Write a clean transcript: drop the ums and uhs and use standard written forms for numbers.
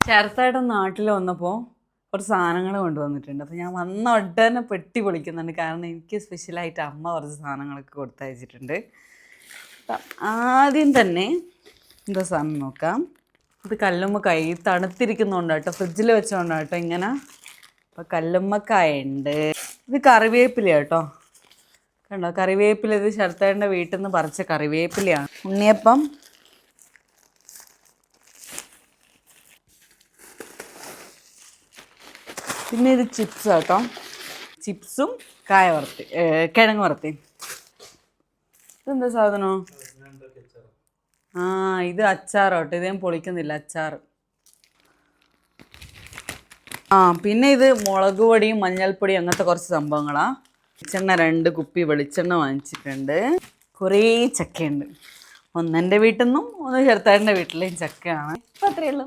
ശരത്തായിട്ട് നാട്ടിൽ വന്നപ്പോൾ കുറച്ച് സാധനങ്ങൾ കൊണ്ടുവന്നിട്ടുണ്ട്. അപ്പോൾ ഞാൻ വന്ന ഉടനെ പെട്ടി പൊളിക്കുന്നുണ്ട്. കാരണം എനിക്ക് സ്പെഷ്യലായിട്ട് അമ്മ കുറച്ച് സാധനങ്ങളൊക്കെ കൊടുത്തയച്ചിട്ടുണ്ട്. ആദ്യം തന്നെ എന്താ സാധനം നോക്കാം. ഇത് കല്ലുമ്മക്കായ തണുത്തിരിക്കുന്നുണ്ട് കേട്ടോ, ഫ്രിഡ്ജിൽ വെച്ചോണ്ട് കേട്ടോ ഇങ്ങനെ. അപ്പോൾ കല്ലുമ്മക്കായ ഉണ്ട്. ഇത് കറിവേപ്പില കേട്ടോ, കണ്ടോ കറിവേപ്പില. ഇത് ശരത്തേൻ്റെ വീട്ടിൽ നിന്ന് പറിച്ച കറിവേപ്പിലയാണ്. ഉണ്ണിയപ്പം, പിന്നെ ഇത് ചിപ്സ് കേട്ടോ, ചിപ്സും കായ വറുത്തി, കിഴങ്ങ് വറുത്തി. ഇതെന്താ സാധനം? ഇത് അച്ചാറോട്ടോ, ഇത് ഞാൻ പൊളിക്കുന്നില്ല, അച്ചാർ. പിന്നെ ഇത് മുളക് പൊടിയും മഞ്ഞൾപ്പൊടിയും അങ്ങനത്തെ കുറച്ച് സംഭവങ്ങളാണ്. വെളിച്ചെണ്ണ 2 കുപ്പി വെളിച്ചെണ്ണ വാങ്ങിച്ചിട്ടുണ്ട്. കുറേ ചക്കയുണ്ട്. ഒന്ന് എൻ്റെ വീട്ടിൽ നിന്നും ഒന്ന് ചെറുത്താൻ്റെ വീട്ടിലെയും ചക്കയാണ്. ഇപ്പം അത്രയേ ഉള്ളൂ.